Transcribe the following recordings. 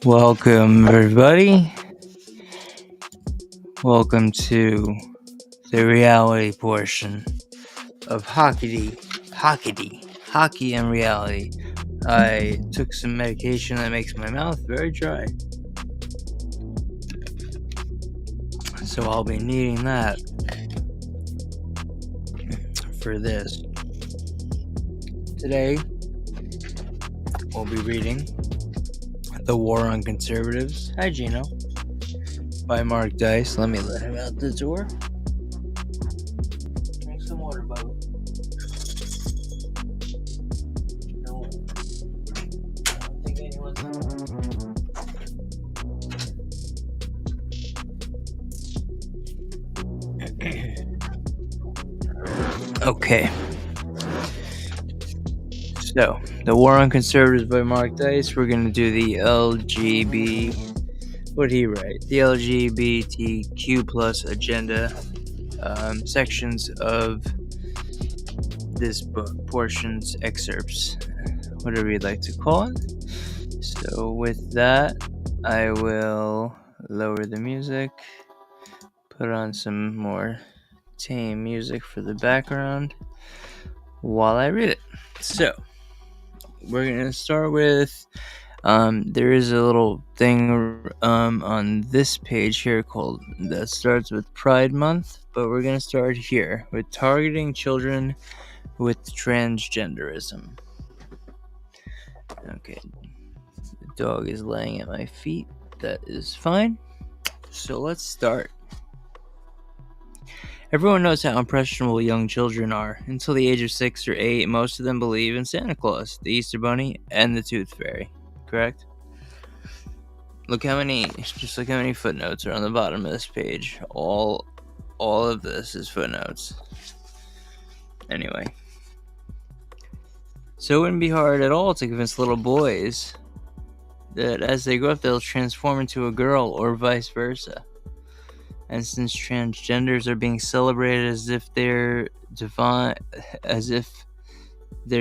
Welcome, everybody. Welcome to the reality portion of Hockey and Reality. I took some medication that makes my mouth very dry, so I'll be needing that for this. Today, we'll be reading The War on Conservatives. Hi, Gino. By Mark Dice. Let me let him out the door. Drink some water, Bubba. No. I don't think anyone's. Okay. So, The War on Conservatives by Mark Dice. We're going to do the what did he write? The LGBTQ plus agenda sections of this book, portions, excerpts, whatever you'd like to call it. So with that, I will lower the music, put on some more tame music for the background while I read it. So, we're going to start with, there is a little thing on this page here called, that starts with Pride Month, but we're going to start here with targeting children with transgenderism. Okay, the dog is laying at my feet. That is fine. So let's start. Everyone knows how impressionable young children are. Until the age of 6 or 8, most of them believe in Santa Claus, the Easter Bunny, and the Tooth Fairy. Correct? Look how many footnotes are on the bottom of this page. All of this is footnotes. Anyway. So it wouldn't be hard at all to convince little boys that as they grow up, they'll transform into a girl or vice versa. And since transgenders are being celebrated as if they're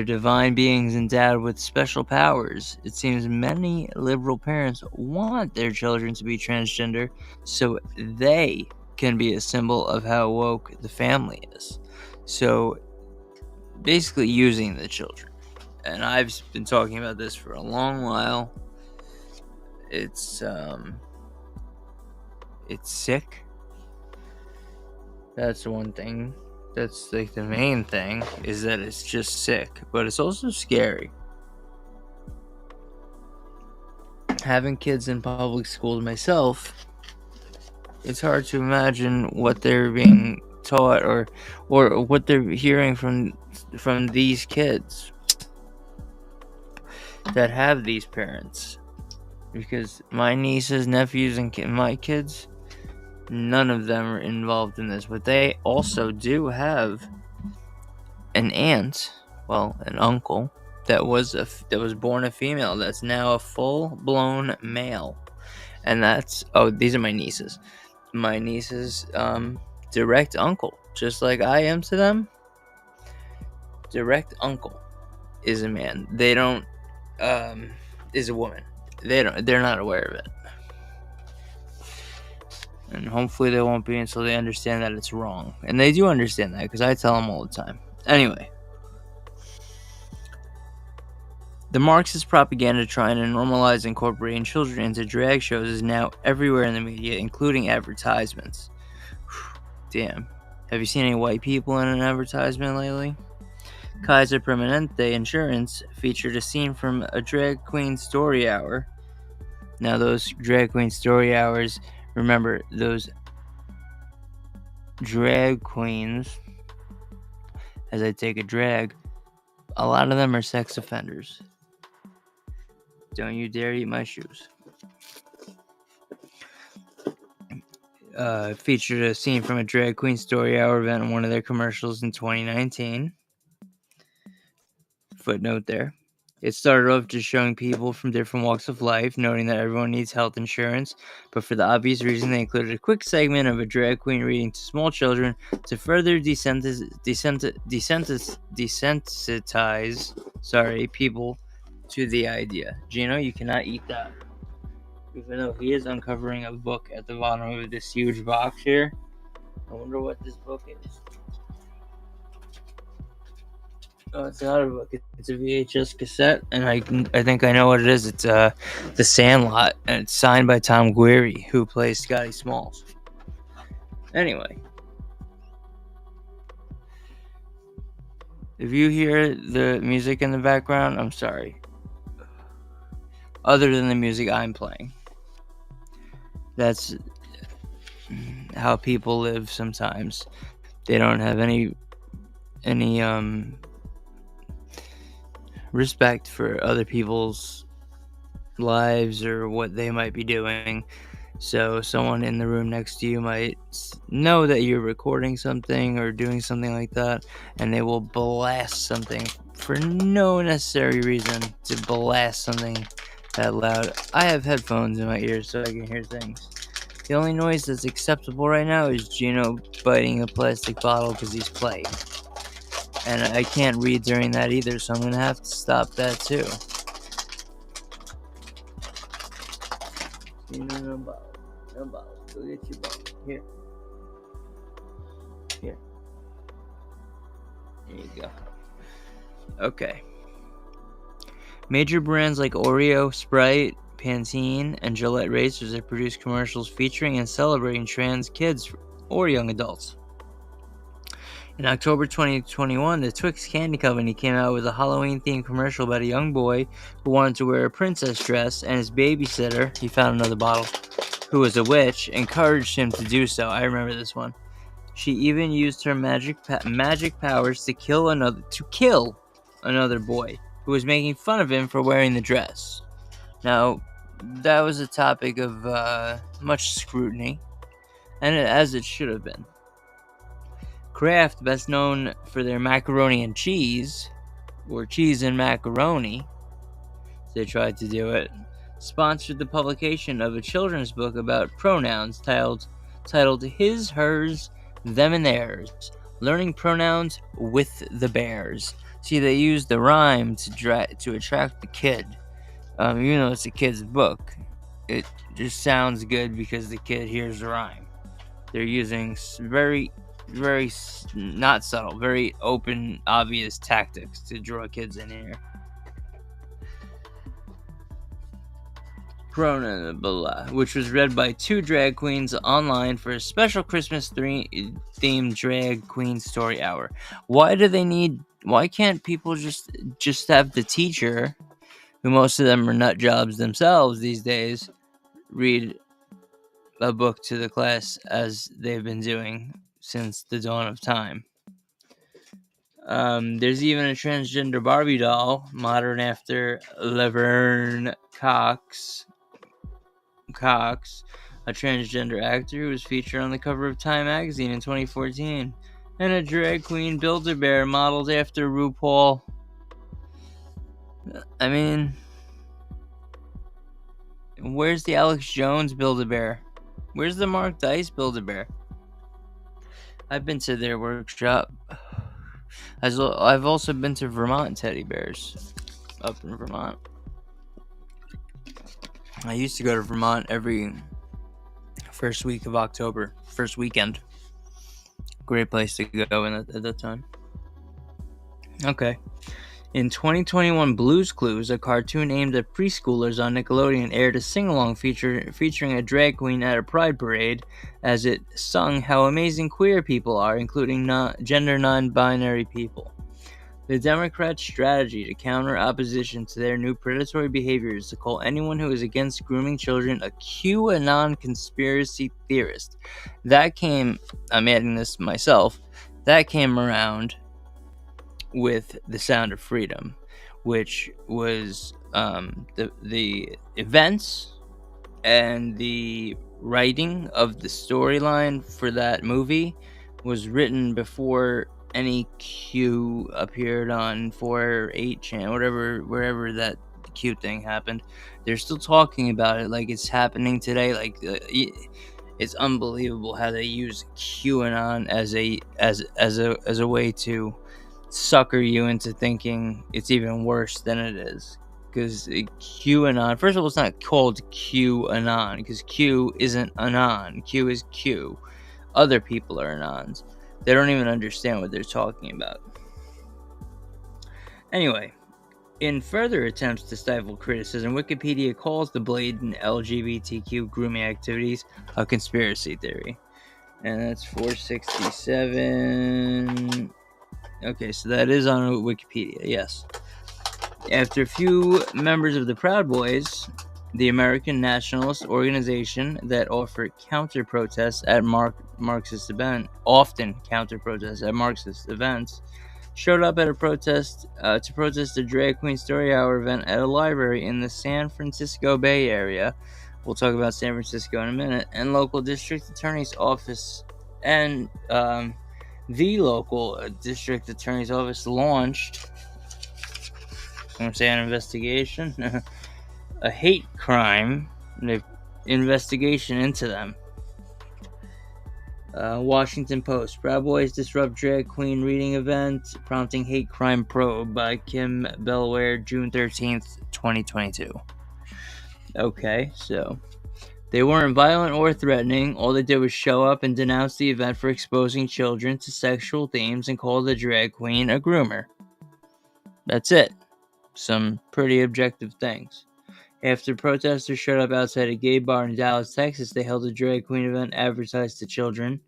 divine beings endowed with special powers, it seems many liberal parents want their children to be transgender so they can be a symbol of how woke the family is. So basically using the children. And I've been talking about this for a long while. It's sick. That's one thing. That's like the main thing, is that it's just sick, but it's also scary. Having kids in public schools myself, it's hard to imagine what they're being taught or what they're hearing from these kids that have these parents. Because my nieces, nephews, and my kids, none of them are involved in this, but they also do have an aunt, an uncle, that was born a female, that's now a full-blown male. And these are my nieces. My nieces, direct uncle, just like I am to them, direct uncle is a man. They don't, is a woman. They're not aware of it. And hopefully they won't be until they understand that it's wrong. And they do understand that, because I tell them all the time. Anyway. The Marxist propaganda trying to normalize incorporating children into drag shows is now everywhere in the media, including advertisements. Damn. Have you seen any white people in an advertisement lately? Kaiser Permanente Insurance featured a scene from a drag queen story hour. Now, those drag queen story hours, remember, those drag queens, as I take a drag, a lot of them are sex offenders. Don't you dare eat my shoes. Featured a scene from a drag queen story hour event in one of their commercials in 2019. Footnote there. It started off just showing people from different walks of life, noting that everyone needs health insurance, but for the obvious reason, they included a quick segment of a drag queen reading to small children to further desensitize people to the idea. Gino, you cannot eat that. Even though he is uncovering a book at the bottom of this huge box here. I wonder what this book is. Oh, it's not a book. It's a VHS cassette, and I think I know what it is. It's The Sandlot, and it's signed by Tom Guerry, who plays Scotty Smalls. Anyway, if you hear the music in the background, I'm sorry. Other than the music I'm playing, that's how people live sometimes. They don't have any respect for other people's lives or what they might be doing. So someone in the room next to you might know that you're recording something or doing something like that, and they will blast something for no necessary reason to blast something that loud. I have headphones in my ears so I can hear things. The only noise that's acceptable right now is Gino biting a plastic bottle because he's playing. And I can't read during that either, so I'm going to have to stop that too. No bottle. No bottle. Go get your bottle. Here. Here. There you go. Okay. Major brands like Oreo, Sprite, Pantene, and Gillette Racers have produced commercials featuring and celebrating trans kids or young adults. In October 2021, the Twix Candy Company came out with a Halloween-themed commercial about a young boy who wanted to wear a princess dress, and his babysitter, he found another bottle, who was a witch, encouraged him to do so. I remember this one. She even used her magic powers to kill another boy who was making fun of him for wearing the dress. Now, that was a topic of much scrutiny, and as it should have been. Kraft, best known for their macaroni and cheese, or cheese and macaroni, they tried to do it, sponsored the publication of a children's book about pronouns titled His, Hers, Them, and Theirs, Learning Pronouns with the Bears. See, they used the rhyme to attract the kid. Even though it's a kid's book, it just sounds good because the kid hears the rhyme. They're using very not subtle, very open, obvious tactics to draw kids in here. Which was read by two drag queens online for a special Christmas themed drag queen story hour. Why can't people just have the teacher, who most of them are nut jobs themselves these days, read a book to the class as they've been doing since the dawn of time? There's even a transgender Barbie doll, modeled after Laverne Cox, a transgender actor who was featured on the cover of Time magazine in 2014, and a drag queen Build-A-Bear modeled after RuPaul. I mean, where's the Alex Jones Build-A-Bear? Where's the Mark Dice Build-A-Bear? I've been to their workshop. I've also been to Vermont Teddy Bears up in Vermont. I used to go to Vermont every first week of October, first weekend. Great place to go at that time. Okay. In 2021, Blue's Clues, a cartoon aimed at preschoolers on Nickelodeon, aired a sing-along featuring a drag queen at a pride parade as it sung how amazing queer people are, including gender non-binary people. The Democrats' strategy to counter opposition to their new predatory behavior is to call anyone who is against grooming children a QAnon conspiracy theorist. I'm adding this myself, that came around with The Sound of Freedom, which was the events and the writing of the storyline for that movie was written before any Q appeared on 4 or 8 channel, wherever that Q thing happened, they're still talking about it like it's happening today. Like it's unbelievable how they use QAnon as a way to sucker you into thinking it's even worse than it is. Because QAnon, first of all, it's not called QAnon because Q isn't anon. Q is Q. Other people are anons. They don't even understand what they're talking about. Anyway, in further attempts to stifle criticism, Wikipedia calls the blatant LGBTQ grooming activities a conspiracy theory. And that's 467. Okay, so that is on Wikipedia, yes. After a few members of the Proud Boys, the American nationalist organization that often counter-protests at Marxist events, showed up at a protest to protest a drag queen story hour event at a library in the San Francisco Bay Area. We'll talk about San Francisco in a minute. And local district attorney's office the local district attorney's office launched, I'm going to say, an investigation, a hate crime investigation into them. Washington Post. Proud Boys disrupt drag queen reading event, prompting hate crime probe by Kim Bellware, June 13th, 2022. Okay, so they weren't violent or threatening. All they did was show up and denounce the event for exposing children to sexual themes and call the drag queen a groomer. That's it. Some pretty objective things. After protesters showed up outside a gay bar in Dallas, Texas, they held a drag queen event advertised to children.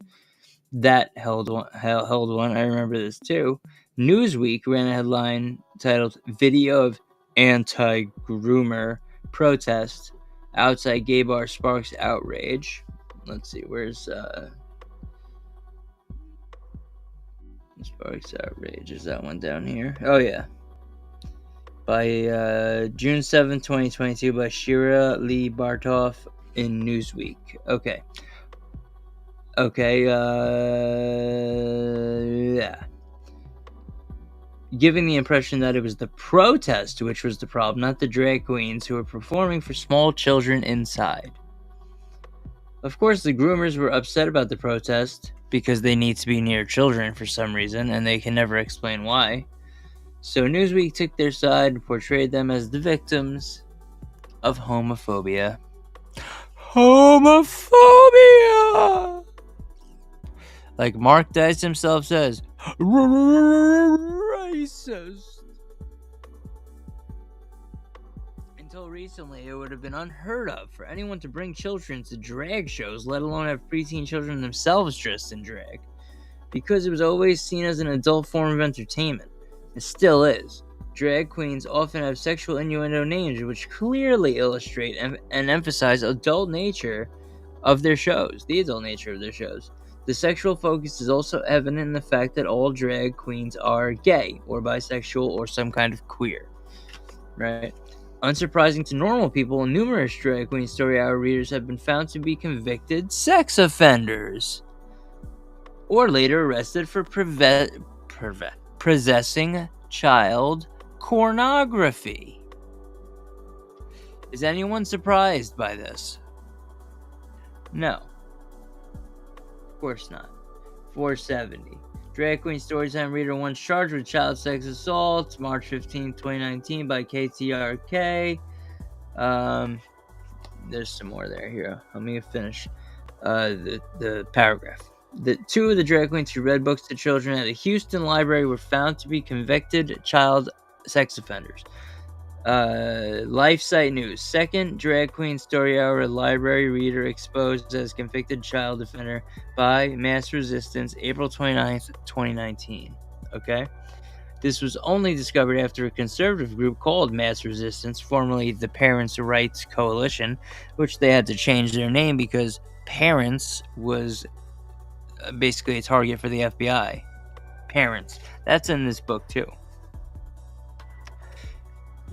That held one. I remember this too. Newsweek ran a headline titled "Video of Anti-Groomer Protest Outside Gay Bar Sparks Outrage." Let's see, where's Sparks Outrage? Is that one down here? Oh yeah. By June 7, 2022, by Shira Lee Bartoff in Newsweek. Okay, yeah. Giving the impression that it was the protest which was the problem, not the drag queens who were performing for small children inside. Of course, the groomers were upset about the protest because they need to be near children for some reason, and they can never explain why. So Newsweek took their side and portrayed them as the victims of homophobia. Homophobia! Like Mark Dice himself says, racist. Until recently, it would have been unheard of for anyone to bring children to drag shows, let alone have preteen children themselves dressed in drag, because it was always seen as an adult form of entertainment. It still is. Drag queens often have sexual innuendo names which clearly illustrate and emphasize the adult nature of their shows. The sexual focus is also evident in the fact that all drag queens are gay or bisexual or some kind of queer. Right? Unsurprising to normal people, numerous drag queen story hour readers have been found to be convicted sex offenders or later arrested for possessing child pornography. Is anyone surprised by this? No. Of course not. 470. Drag Queen Storytime reader once charged with child sex assault, March 15, 2019, by KTRK. There's some more there. Here, let me finish the paragraph. The two of the drag queens who read books to children at a Houston library were found to be convicted child sex offenders. LifeSite News. Second drag queen story hour library reader exposed as convicted child offender by Mass Resistance, April 29th, 2019. Okay? This was only discovered after a conservative group called Mass Resistance, formerly the Parents' Rights Coalition, which they had to change their name because Parents was basically a target for the FBI. Parents. That's in this book too.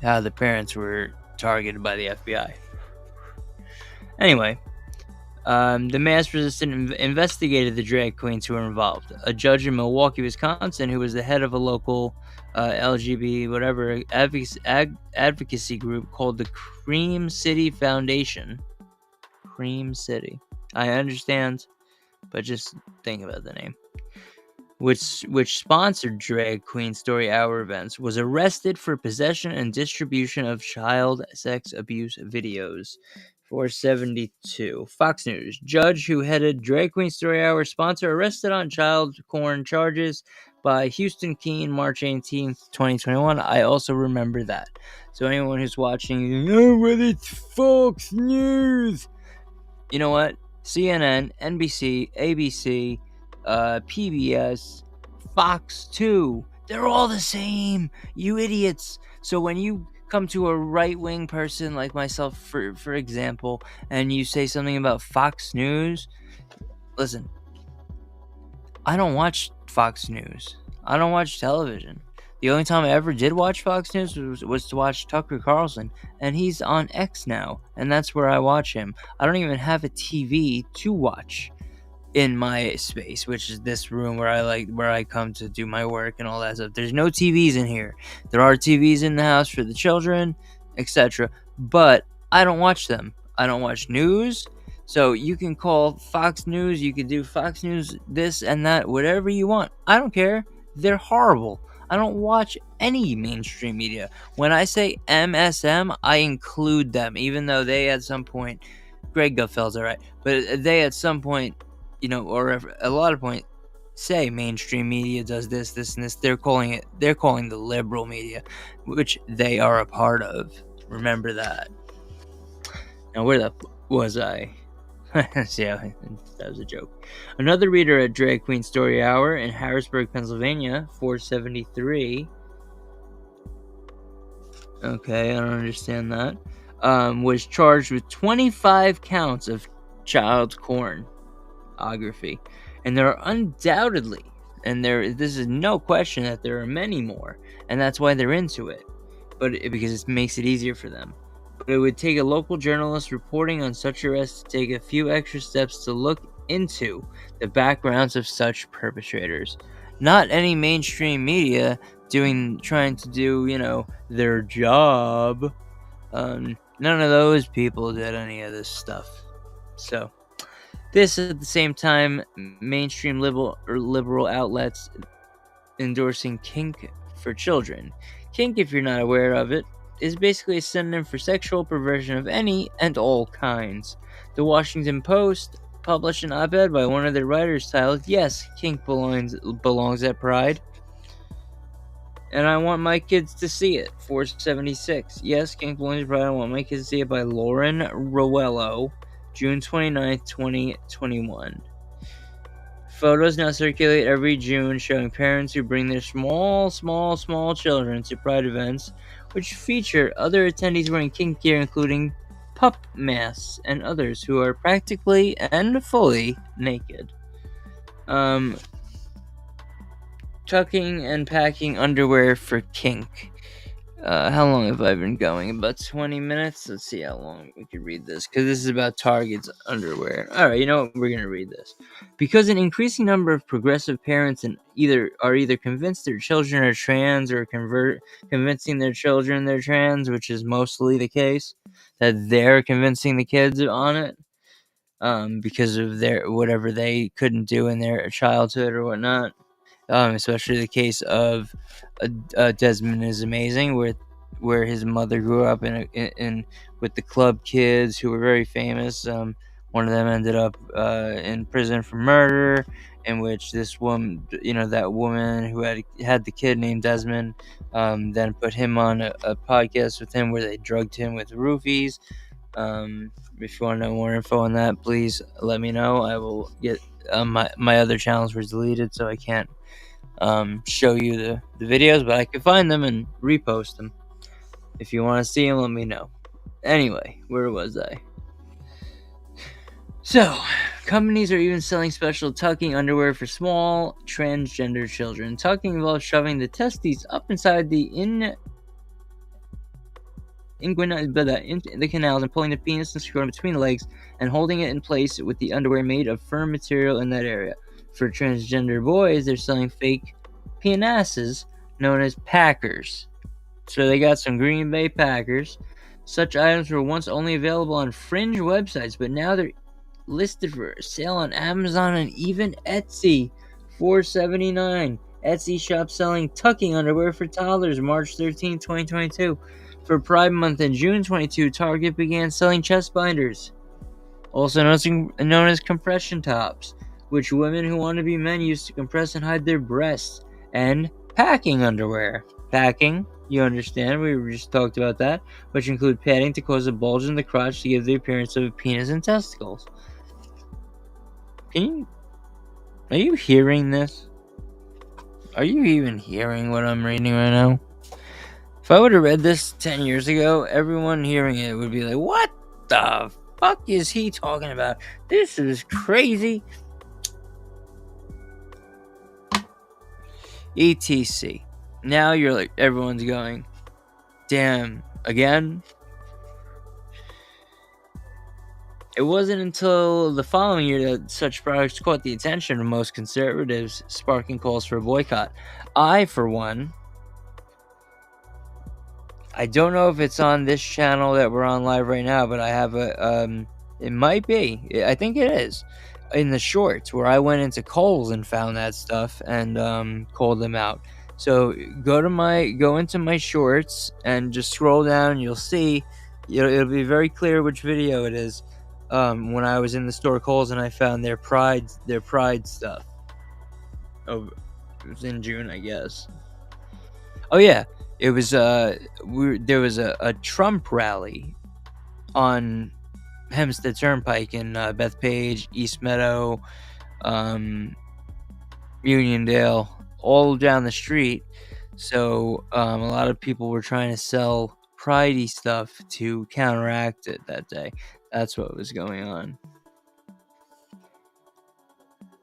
How the parents were targeted by the FBI. Anyway, The mass resistance investigated the drag queens who were involved. A judge in Milwaukee, Wisconsin, who was the head of a local LGBT whatever advocacy group called the Cream City Foundation. Cream City. I understand, but just think about the name. Which sponsored Drag Queen Story Hour events, was arrested for possession and distribution of child sex abuse videos. 472. Fox News. Judge who headed Drag Queen Story Hour sponsor arrested on child porn charges by Houston Keen, March 18th, 2021. I also remember that. So anyone who's watching, oh, well, it's Fox News. You know what? CNN, NBC, ABC, PBS, Fox 2, they're all the same, you idiots. So when you come to a right-wing person like myself, for example, and you say something about Fox News, listen, I don't watch Fox News. I don't watch television. The only time I ever did watch Fox News was to watch Tucker Carlson, and he's on X now, and that's where I watch him. I don't even have a TV to watch in my space, which is this room where I come to do my work and all that stuff. There's no TVs in here. There are TVs in the house for the children, etc. But I don't watch them. I don't watch news. So you can call Fox News, you can do Fox News this and that, whatever you want. I don't care. They're horrible. I don't watch any mainstream media. When I say MSM, I include them, even though they at some point, Greg Gutfeld's alright, but they at some point, or a lot of point, say mainstream media does this, and this. They're calling the liberal media, which they are a part of. Remember that. Now, where the was I? Yeah, that was a joke. Another reader at Drag Queen Story Hour in Harrisburg, Pennsylvania, 473. Okay, I don't understand that. Was charged with 25 counts of child pornography, and there are undoubtedly, this is no question that there are many more, and that's why they're into it, because it makes it easier for them. But it would take a local journalist reporting on such arrests to take a few extra steps to look into the backgrounds of such perpetrators. Not any mainstream media trying to do, their job. None of those people did any of this stuff. So, this at the same time, mainstream liberal outlets endorsing kink for children. Kink, if you're not aware of it, is basically a synonym for sexual perversion of any and all kinds. The Washington Post published an op-ed by one of their writers titled, "Yes, Kink belongs at Pride. And I want my kids to see it." 476. Yes, Kink belongs at Pride. I want my kids to see it by Lauren Rowello, June 29th, 2021. Photos now circulate every June showing parents who bring their small children to Pride events, which feature other attendees wearing kink gear, including pup masks and others who are practically and fully naked. Tucking and packing underwear for kink. How long have I been going? About 20 minutes? Let's see how long we can read this, because this is about Target's underwear. Alright, you know what? We're going to read this. Because an increasing number of progressive parents are either convinced their children are trans or convincing their children they're trans, which is mostly the case, that they're convincing the kids on it, because of whatever they couldn't do in their childhood or whatnot. Especially the case of Desmond is Amazing, where his mother grew up in with the club kids who were very famous. One of them ended up in prison for murder, in which this woman, that woman who had the kid named Desmond, then put him on a podcast with him where they drugged him with roofies. If you want to know more info on that, please let me know. I will get my other channels were deleted, so I can't show you the videos, but I can find them and repost them. If you want to see them, let me know. Anyway, where was I? So, companies are even selling special tucking underwear for small transgender children. Tucking involves shoving the testes up inside the the canals and pulling the penis and scrotum between the legs and holding it in place with the underwear made of firm material in that area. For transgender boys, they're selling fake penises known as Packers. So they got some Green Bay Packers. Such items were once only available on fringe websites, but now they're listed for sale on Amazon and even Etsy. $4.79. Etsy shop selling tucking underwear for toddlers March 13, 2022. For Pride Month in June 22, Target began selling chest binders, also known as compression tops, which women who want to be men use to compress and hide their breasts, and packing underwear. Packing, you understand, we just talked about that, which include padding to cause a bulge in the crotch to give the appearance of a penis and testicles. Are you hearing this? Are you even hearing what I'm reading right now? If I would have read this 10 years ago, everyone hearing it would be like, what the fuck is he talking about? This is crazy. ETC. Now you're like, everyone's going, damn, again? It wasn't until the following year that such products caught the attention of most conservatives, sparking calls for a boycott. I, for one, I don't know if it's on this channel that we're on live right now, but I have it might be. I think it is. In the shorts where I went into Kohl's and found that stuff and called them out. So go into my shorts and just scroll down and you'll see it'll be very clear which video it is. When I was in the store Kohl's and I found their pride stuff. Oh, it was in June, I guess. Oh yeah, it was there was a Trump rally on Hempstead Turnpike in Bethpage, East Meadow, Uniondale, all down the street. So a lot of people were trying to sell pridey stuff to counteract it that day. That's what was going on.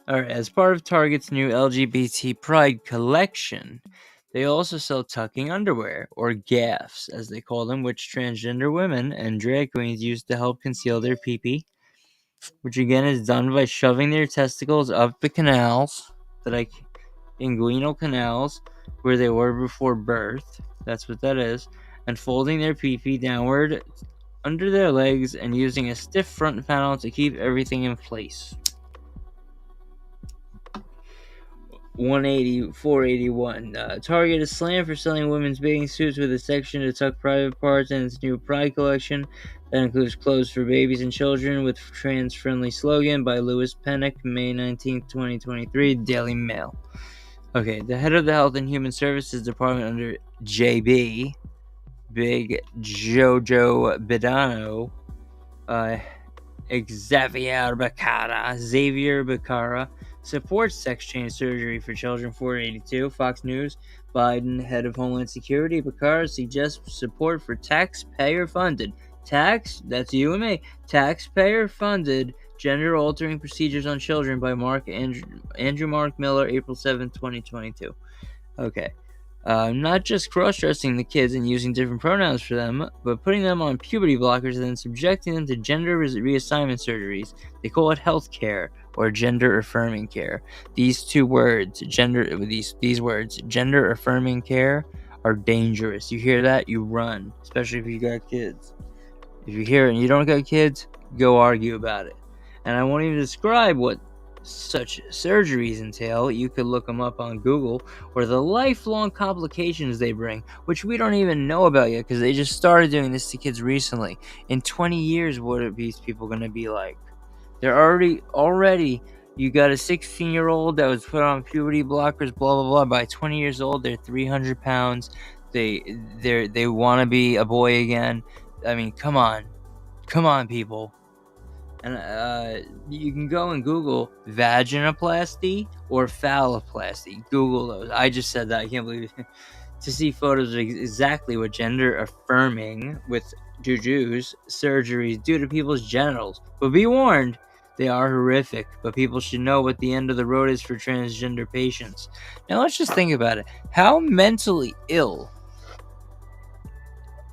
Alright, as part of Target's new LGBT Pride collection, they also sell tucking underwear, or gaffs, as they call them, which transgender women and drag queens use to help conceal their pee-pee, which again is done by shoving their testicles up the canals, inguinal canals, where they were before birth. That's what that is. And folding their pee-pee downward under their legs and using a stiff front panel to keep everything in place. 481. Target is slammed for selling women's bathing suits with a section to tuck private parts in its new Pride collection that includes clothes for babies and children with trans-friendly slogan by Louis Pennick, May 19, 2023, Daily Mail. Okay, the head of the Health and Human Services Department under JB, Big Jojo Bidano, Xavier Becerra, supports sex change surgery for children. 482. Fox News. Biden, head of Homeland Security, Becerra suggests support for taxpayer-funded, that's you and me, taxpayer-funded gender-altering procedures on children by Andrew Mark Miller, April 7, 2022. Okay. Not just cross-dressing the kids and using different pronouns for them, but putting them on puberty blockers and then subjecting them to gender reassignment surgeries. They call it health care or gender-affirming care. These two words, these words, gender-affirming care, are dangerous. You hear that, you run, especially if you got kids. If you hear it and you don't got kids, go argue about it. And I won't even describe what such surgeries entail. You could look them up on Google, or the lifelong complications they bring, which we don't even know about yet because they just started doing this to kids recently. In 20 years, what are these people going to be like? They're already you got a 16-year-old that was put on puberty blockers, blah blah blah. By 20 years old, they're 300 pounds. They want to be a boy again. I mean, come on, people. And you can go and Google vaginoplasty or phalloplasty. Google those. I just said that. I can't believe it. To see photos of exactly what gender-affirming with jujus surgeries do to people's genitals. But be warned, they are horrific. But people should know what the end of the road is for transgender patients. Now let's just think about it. How mentally ill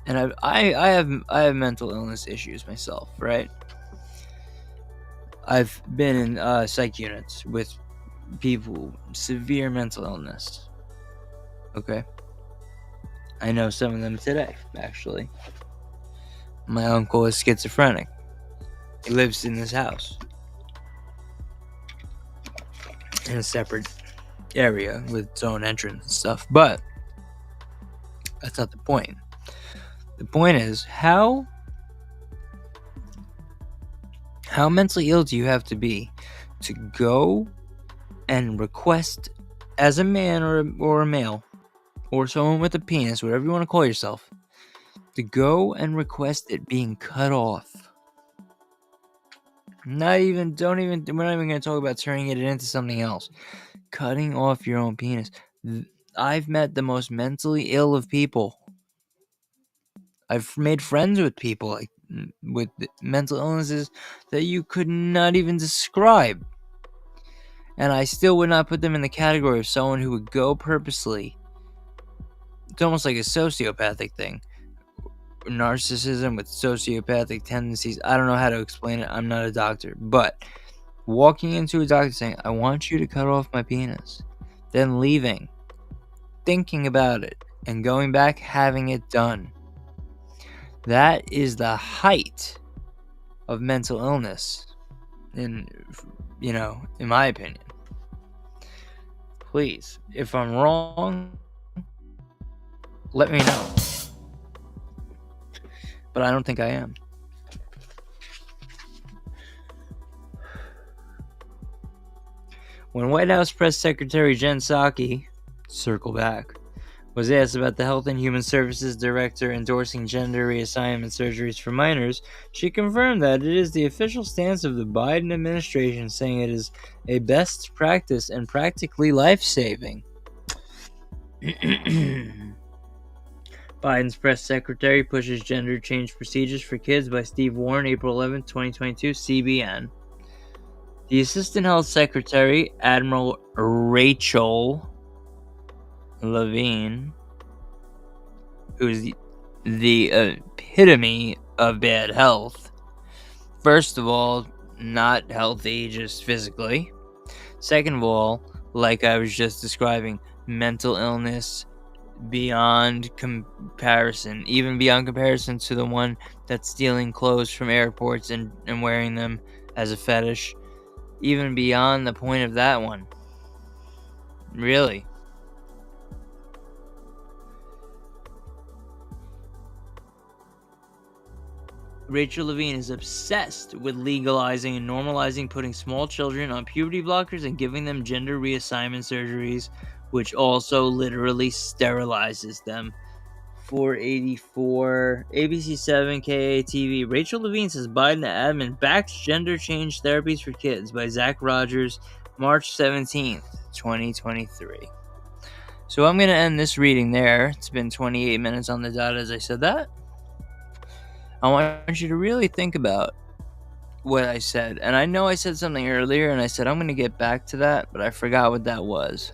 And I have mental illness issues myself, right? I've been in psych units with people severe mental illness. Okay, I know some of them today, actually. My uncle is schizophrenic. He lives in this house in a separate area with its own entrance and stuff. But that's not the point. The point is how mentally ill do you have to be to go and request, as a man or a male or someone with a penis, whatever you want to call yourself, to go and request it being cut off? We're not even going to talk about turning it into something else. Cutting off your own penis. I've met the most mentally ill of people. I've made friends with people like with mental illnesses that you could not even describe. And I still would not put them in the category of someone who would go purposely. It's almost like a sociopathic thing. Narcissism with sociopathic tendencies. I don't know how to explain it. I'm not a doctor. But walking into a doctor saying, I want you to cut off my penis. Then leaving. Thinking about it. And going back, having it done. That is the height of mental illness. In my opinion. Please, if I'm wrong, let me know. But I don't think I am. When White House Press Secretary Jen Psaki, circle back, was asked about the Health and Human Services Director endorsing gender reassignment surgeries for minors, she confirmed that it is the official stance of the Biden administration, saying it is a best practice and practically life-saving. Biden's press secretary pushes gender change procedures for kids by Steve Warren, April 11, 2022, CBN. The Assistant Health Secretary, Admiral Rachel Levine, who's the epitome of bad health. First of all, not healthy just physically. Second of all, like I was just describing, mental illness beyond comparison, even beyond comparison to the one that's stealing clothes from airports and wearing them as a fetish, even beyond the point of that one. Really. Rachel Levine is obsessed with legalizing and normalizing putting small children on puberty blockers and giving them gender reassignment surgeries, which also literally sterilizes them. 484 ABC 7 KATV. Rachel Levine says Biden admin backs gender change therapies for kids by Zach Rogers, March 17th, 2023. So I'm going to end this reading there. It's been 28 minutes on the dot as I said that. I want you to really think about what I said. And I know I said something earlier and I said I'm going to get back to that, but I forgot what that was.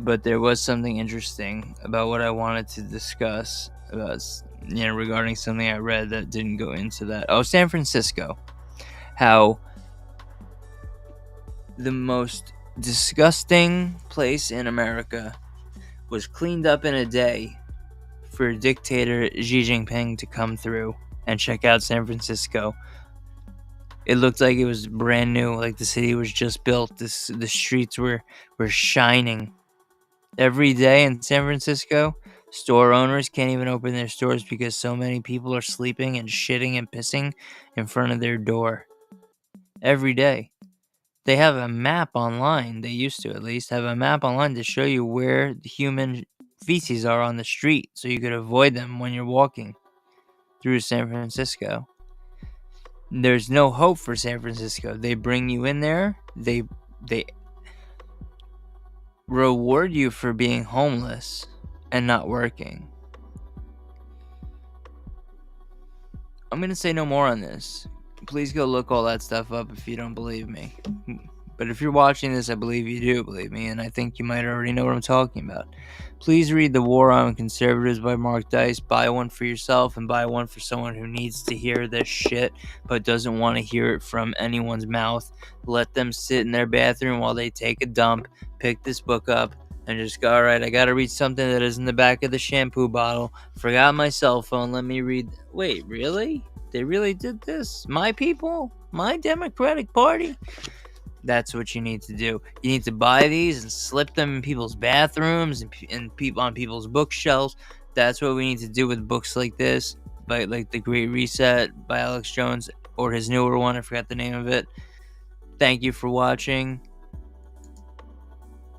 But there was something interesting about what I wanted to discuss about, regarding something I read that didn't go into that. Oh, San Francisco. How the most disgusting place in America was cleaned up in a day for dictator Xi Jinping to come through and check out San Francisco. It looked like it was brand new, like the city was just built. The streets were shining. Every day in San Francisco, store owners can't even open their stores because so many people are sleeping and shitting and pissing in front of their door. Every day. They have a map online. They used to, at least, have a map online to show you where the human feces are on the street so you could avoid them when you're walking through San Francisco. There's no hope for San Francisco. They bring you in there. They reward you for being homeless and not working. I'm going to say no more on this. Please go look all that stuff up if you don't believe me. But if you're watching this, I believe you do believe me, and I think you might already know what I'm talking about. Please read The War on Conservatives by Mark Dice. Buy one for yourself and buy one for someone who needs to hear this shit but doesn't want to hear it from anyone's mouth. Let them sit in their bathroom while they take a dump, pick this book up, and just go, all right, I gotta read something that is in the back of the shampoo bottle. Forgot my cell phone. Let me read. Wait, really? They really did this? My people? My Democratic Party? That's what you need to do. You need to buy these and slip them in people's bathrooms and on people's bookshelves. That's what we need to do with books like this, like The Great Reset by Alex Jones, or his newer one. I forgot the name of it. Thank you for watching.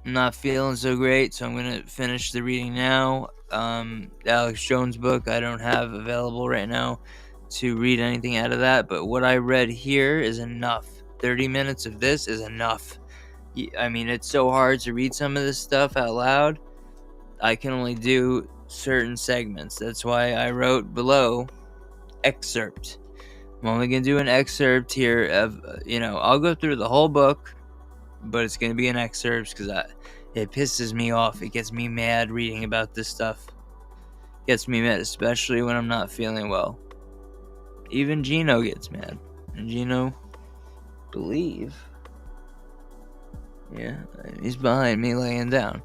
I'm not feeling so great, so I'm gonna finish the reading now. Alex Jones book I don't have available right now to read anything out of that, but what I read here is enough. 30 minutes of this is enough. I mean, it's so hard to read some of this stuff out loud. I can only do certain segments. That's why I wrote below excerpt. I'm only gonna do an excerpt here of, I'll go through the whole book, but it's gonna be an excerpt because it pisses me off. It gets me mad reading about this stuff. It gets me mad, especially when I'm not feeling well. Even Gino gets mad, and Gino, believe, yeah, he's behind me laying down.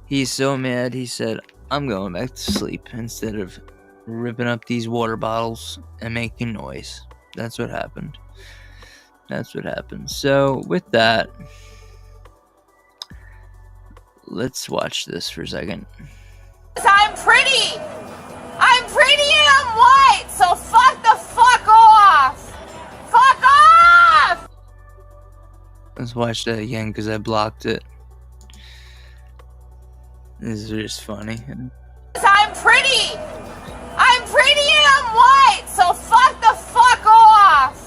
He's so mad, he said, I'm going back to sleep instead of ripping up these water bottles and making noise. That's what happened. So, with that, let's watch this for a second. I'm pretty and I'm white, so fuck the fuck off! Fuck off! Let's watch that again because I blocked it. This is just funny. I'm pretty and I'm white, so fuck the fuck off!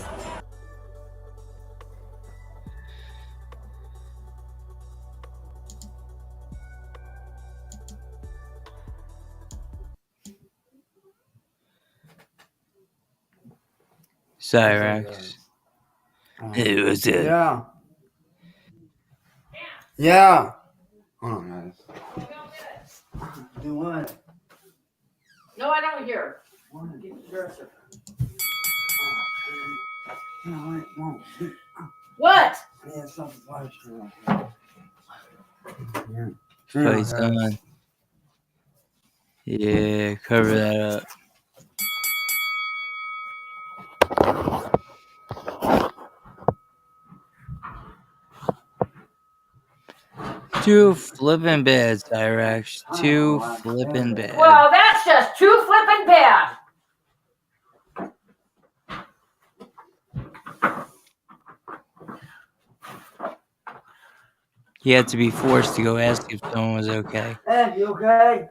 Cyrax. Hey, what's it? Yeah. Yeah. Hold on, guys. Do what? No, I don't hear. What? Get the dresser. No, wait, no. What? I need something flash to Yeah. Fight's on. Yeah, cover that up. Too flippin' bad, Cyrax. Too flippin' bad. Well, that's just too flippin' bad. He had to be forced to go ask if someone was okay. Hey, you okay?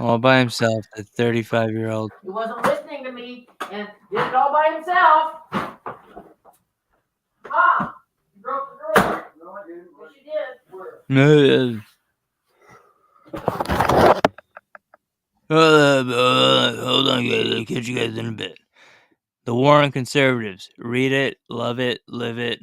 All by himself, the 35-year-old. He wasn't listening to me and did it all by himself. Ah, you broke the drawer. No, I didn't. Yes, you did. Where? No. Hold on, guys. I'll catch you guys in a bit. The War on Conservatives. Read it, love it, live it.